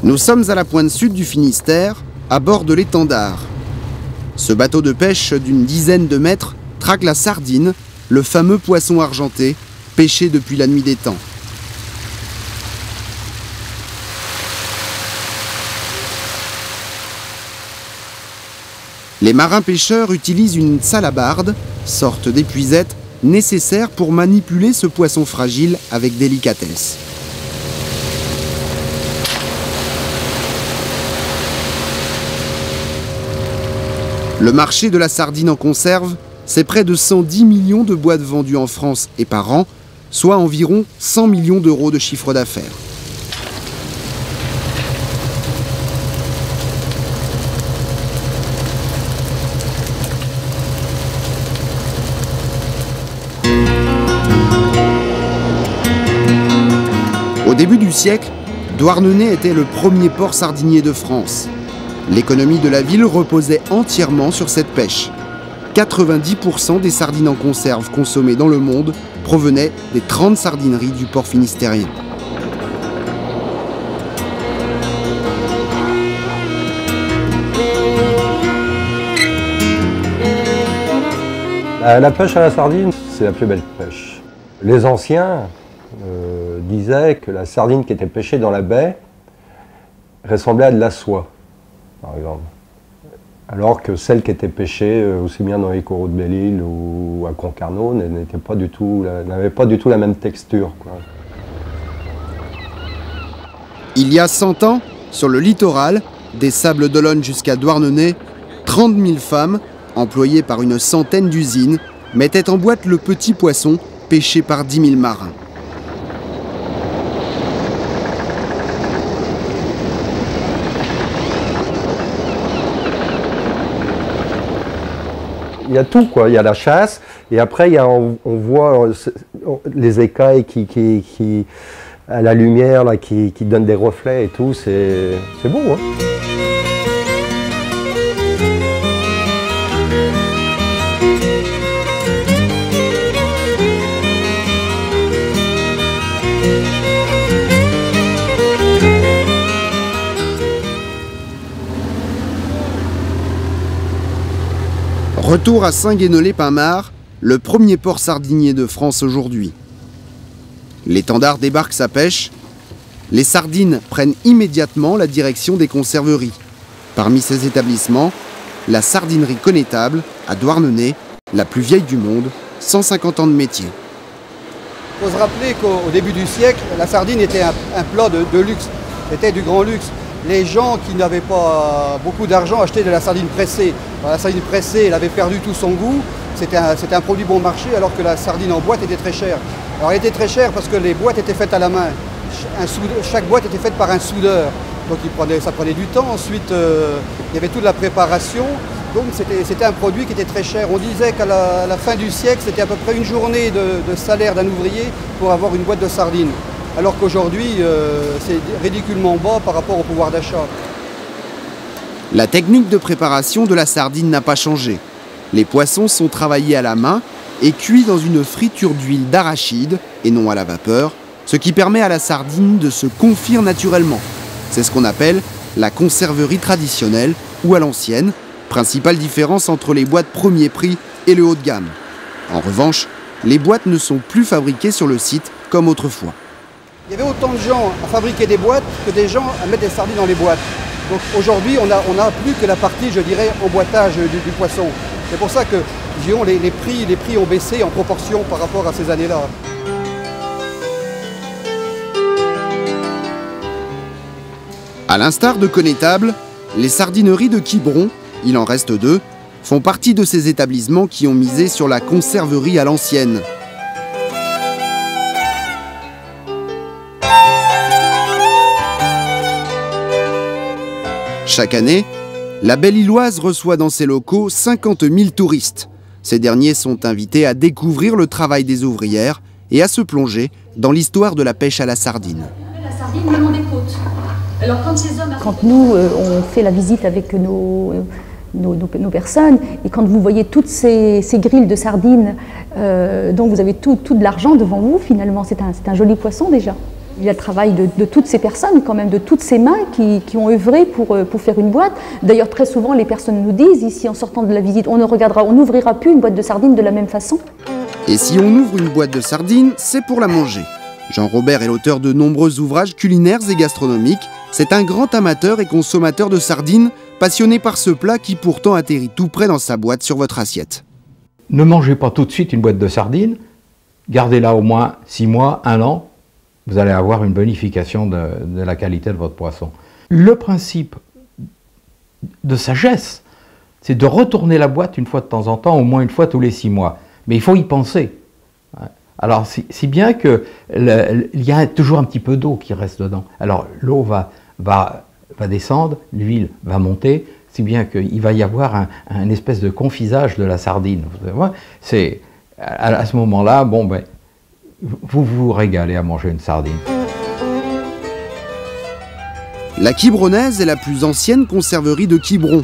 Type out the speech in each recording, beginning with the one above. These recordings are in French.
Nous sommes à la pointe sud du Finistère, à bord de l'Étendard. Ce bateau de pêche d'une dizaine de mètres traque la sardine, le fameux poisson argenté, pêché depuis la nuit des temps. Les marins-pêcheurs utilisent une salabarde, sorte d'épuisette, nécessaire pour manipuler ce poisson fragile avec délicatesse. Le marché de la sardine en conserve, c'est près de 110 millions de boîtes vendues en France et par an, soit environ 100 millions d'euros de chiffre d'affaires. Au début du siècle, Douarnenez était le premier port sardinier de France. L'économie de la ville reposait entièrement sur cette pêche. 90% des sardines en conserve consommées dans le monde provenaient des 30 sardineries du port finistérien. La pêche à la sardine, c'est la plus belle pêche. Les anciens disaient que la sardine qui était pêchée dans la baie ressemblait à de la soie, par exemple. Alors que celle qui était pêchée aussi bien dans les coraux de Belle-Île ou à Concarneau n'avait pas du tout la même texture, quoi. Il y a 100 ans, sur le littoral, des Sables d'Olonne jusqu'à Douarnenez, 30 000 femmes, employées par une centaine d'usines, mettaient en boîte le petit poisson pêché par 10 000 marins. Il y a tout, quoi. Il y a la chasse, et après on voit les écailles qui à la lumière là, qui donnent des reflets et tout, c'est beau, hein. Retour à Saint-Guénolé-Pin-Mare, le premier port sardinier de France aujourd'hui. L'Étendard débarque sa pêche. Les sardines prennent immédiatement la direction des conserveries. Parmi ces établissements, la sardinerie Connétable à Douarnenez, la plus vieille du monde, 150 ans de métier. Il faut se rappeler qu'au début du siècle, la sardine était un plat de luxe, c'était du grand luxe. Les gens qui n'avaient pas beaucoup d'argent achetaient de la sardine pressée. Alors, la sardine pressée, elle avait perdu tout son goût. C'était un produit bon marché, alors que la sardine en boîte était très chère. Alors elle était très chère parce que les boîtes étaient faites à la main. Chaque boîte était faite par un soudeur. Donc ça prenait du temps. Ensuite, il y avait toute la préparation. Donc c'était un produit qui était très cher. On disait qu'à la fin du siècle, c'était à peu près une journée de salaire d'un ouvrier pour avoir une boîte de sardines. Alors qu'aujourd'hui, c'est ridiculement bas par rapport au pouvoir d'achat. La technique de préparation de la sardine n'a pas changé. Les poissons sont travaillés à la main et cuits dans une friture d'huile d'arachide et non à la vapeur, ce qui permet à la sardine de se confire naturellement. C'est ce qu'on appelle la conserverie traditionnelle ou à l'ancienne, principale différence entre les boîtes premier prix et le haut de gamme. En revanche, les boîtes ne sont plus fabriquées sur le site comme autrefois. Il y avait autant de gens à fabriquer des boîtes que des gens à mettre des sardines dans les boîtes. Donc aujourd'hui, on n'a plus que la partie, je dirais, emboîtage du poisson. C'est pour ça que les prix ont baissé en proportion par rapport à ces années-là. À l'instar de Connétable, les sardineries de Quiberon, il en reste 2, font partie de ces établissements qui ont misé sur la conserverie à l'ancienne. Chaque année, la Belle-Îloise reçoit dans ses locaux 50 000 touristes. Ces derniers sont invités à découvrir le travail des ouvrières et à se plonger dans l'histoire de la pêche à la sardine. La sardine le long des côtes. Alors quand nous, on fait la visite avec nos personnes, et quand vous voyez toutes ces grilles de sardines, dont vous avez tout de l'argent devant vous, finalement, c'est un joli poisson déjà. Il y a le travail de toutes ces personnes, quand même, de toutes ces mains qui ont œuvré pour faire une boîte. D'ailleurs, très souvent, les personnes nous disent, ici, en sortant de la visite, on n'ouvrira plus une boîte de sardines de la même façon. Et si on ouvre une boîte de sardines, c'est pour la manger. Jean-Robert est l'auteur de nombreux ouvrages culinaires et gastronomiques. C'est un grand amateur et consommateur de sardines, passionné par ce plat qui pourtant atterrit tout près dans sa boîte sur votre assiette. Ne mangez pas tout de suite une boîte de sardines, gardez-la au moins 6 mois, 1 an, vous allez avoir une bonification de la qualité de votre poisson. Le principe de sagesse, c'est de retourner la boîte une fois de temps en temps, au moins une fois tous les 6 mois. Mais il faut y penser. Alors, si bien qu'il y a toujours un petit peu d'eau qui reste dedans. Alors, l'eau va descendre, l'huile va monter, si bien qu'il va y avoir un espèce de confisage de la sardine. C'est à ce moment-là, bon, ben, vous vous régalez à manger une sardine. La Quiberonnaise est la plus ancienne conserverie de Quiberon.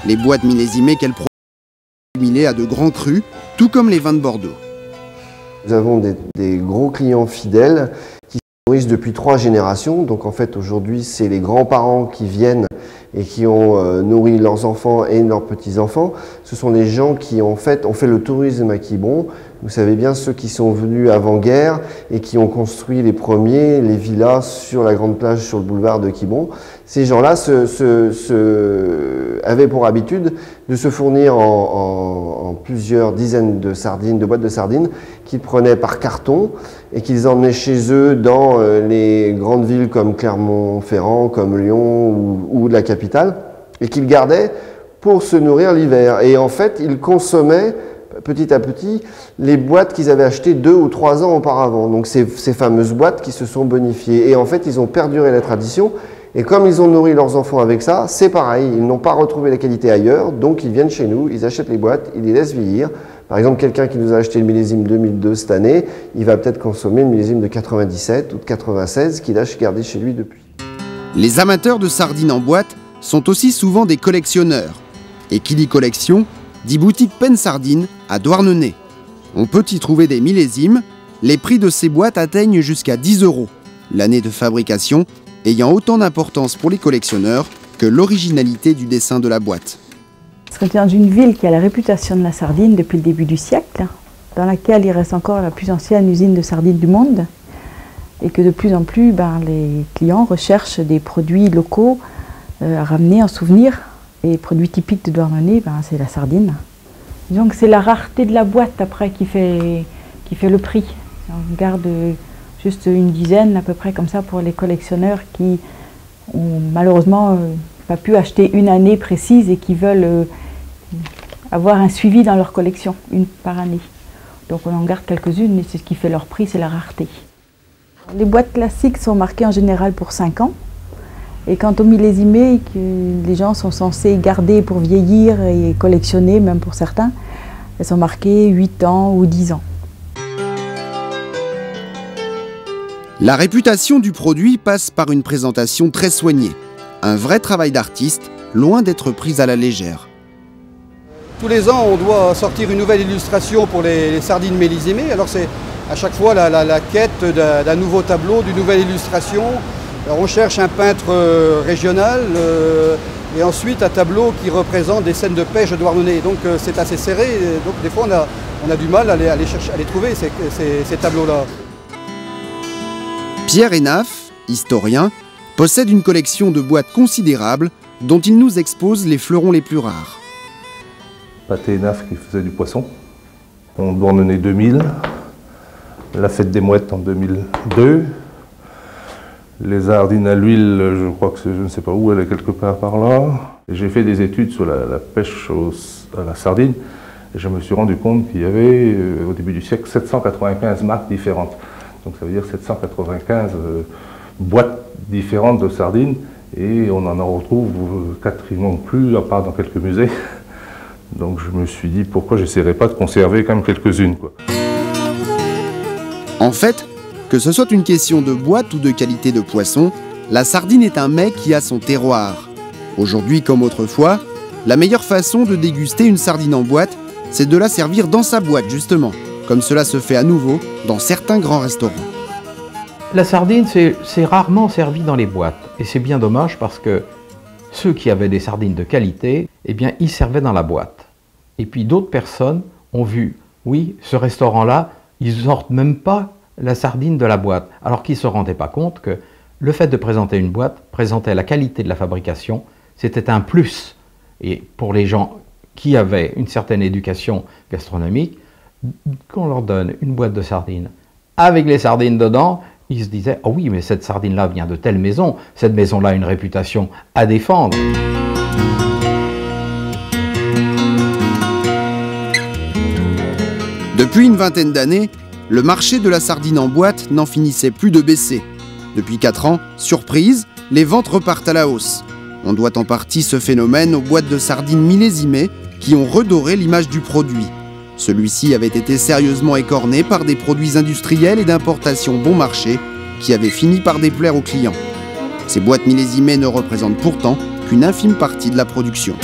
Les boîtes millésimées qu'elle produit sont assimilées à de grands crus, tout comme les vins de Bordeaux. Nous avons des gros clients fidèles qui se nourrissent depuis 3 générations. Donc en fait aujourd'hui c'est les grands-parents qui viennent et qui ont nourri leurs enfants et leurs petits-enfants. Ce sont les gens qui ont fait le tourisme à Quiberon. Vous savez bien ceux qui sont venus avant-guerre et qui ont construit les villas sur la grande plage sur le boulevard de Quiberon. Ces gens-là avaient pour habitude de se fournir en plusieurs dizaines de sardines, de boîtes de sardines qu'ils prenaient par carton et qu'ils emmenaient chez eux dans les grandes villes comme Clermont-Ferrand, comme Lyon ou la capitale, et qu'ils gardaient pour se nourrir l'hiver. Et en fait, ils consommaient petit à petit les boîtes qu'ils avaient achetées 2 ou 3 ans auparavant. Donc ces fameuses boîtes qui se sont bonifiées. Et en fait, ils ont perduré la tradition. Et comme ils ont nourri leurs enfants avec ça, c'est pareil. Ils n'ont pas retrouvé la qualité ailleurs. Donc ils viennent chez nous, ils achètent les boîtes, ils les laissent vieillir. Par exemple, quelqu'un qui nous a acheté le millésime 2002 cette année, il va peut-être consommer le millésime de 97 ou de 96 qu'il a gardé chez lui depuis. Les amateurs de sardines en boîte sont aussi souvent des collectionneurs. Et qui dit collection, dit boutique Penn Sardines à Douarnenez. On peut y trouver des millésimes. Les prix de ces boîtes atteignent jusqu'à 10 €. L'année de fabrication ayant autant d'importance pour les collectionneurs que l'originalité du dessin de la boîte. Parce qu'on est dans une ville qui a la réputation de la sardine depuis le début du siècle, dans laquelle il reste encore la plus ancienne usine de sardines du monde, et que de plus en plus les clients recherchent des produits locaux à ramener en souvenir. Et les produits typiques de Douarnenez, c'est la sardine. Donc c'est la rareté de la boîte après qui fait le prix. On garde juste une dizaine à peu près comme ça pour les collectionneurs qui ont malheureusement pas pu acheter une année précise et qui veulent avoir un suivi dans leur collection, une par année. Donc on en garde quelques-unes et c'est ce qui fait leur prix, c'est la rareté. Les boîtes classiques sont marquées en général pour 5 ans. Et quant aux millésimés, que les gens sont censés garder pour vieillir et collectionner, même pour certains, elles sont marquées 8 ans ou 10 ans. La réputation du produit passe par une présentation très soignée. Un vrai travail d'artiste, loin d'être pris à la légère. Tous les ans, on doit sortir une nouvelle illustration pour les sardines millésimées. Alors c'est à chaque fois la quête d'un nouveau tableau, d'une nouvelle illustration. Alors on cherche un peintre régional et ensuite un tableau qui représente des scènes de pêche de Douarnenez. Donc c'est assez serré, donc des fois on a du mal à les trouver ces tableaux-là. Pierre Hénaf, historien, possède une collection de boîtes considérables dont il nous expose les fleurons les plus rares. Pathé Hénaf qui faisait du poisson, en Douarnenez 2000, la fête des mouettes en 2002, les sardines à l'huile, je crois que je ne sais pas où, elle est quelque part par là. J'ai fait des études sur la pêche à la sardine et je me suis rendu compte qu'il y avait, au début du siècle, 795 marques différentes. Donc ça veut dire 795 boîtes différentes de sardines et on en retrouve quasiment plus, à part dans quelques musées. Donc je me suis dit pourquoi j'essaierais pas de conserver quand même quelques-unes, quoi. En fait, que ce soit une question de boîte ou de qualité de poisson, la sardine est un mets qui a son terroir. Aujourd'hui comme autrefois, la meilleure façon de déguster une sardine en boîte, c'est de la servir dans sa boîte justement, comme cela se fait à nouveau dans certains grands restaurants. La sardine, c'est rarement servi dans les boîtes. Et c'est bien dommage parce que ceux qui avaient des sardines de qualité, eh bien, ils servaient dans la boîte. Et puis d'autres personnes ont vu, oui, ce restaurant-là, ils sortent même pas la sardine de la boîte. Alors qu'ils ne se rendaient pas compte que le fait de présenter une boîte présentait la qualité de la fabrication, c'était un plus. Et pour les gens qui avaient une certaine éducation gastronomique, qu'on leur donne une boîte de sardines avec les sardines dedans, ils se disaient « Oh oui, mais cette sardine-là vient de telle maison, cette maison-là a une réputation à défendre ». Depuis une vingtaine d'années, le marché de la sardine en boîte n'en finissait plus de baisser. Depuis 4 ans, surprise, les ventes repartent à la hausse. On doit en partie ce phénomène aux boîtes de sardines millésimées qui ont redoré l'image du produit. Celui-ci avait été sérieusement écorné par des produits industriels et d'importation bon marché qui avaient fini par déplaire aux clients. Ces boîtes millésimées ne représentent pourtant qu'une infime partie de la production.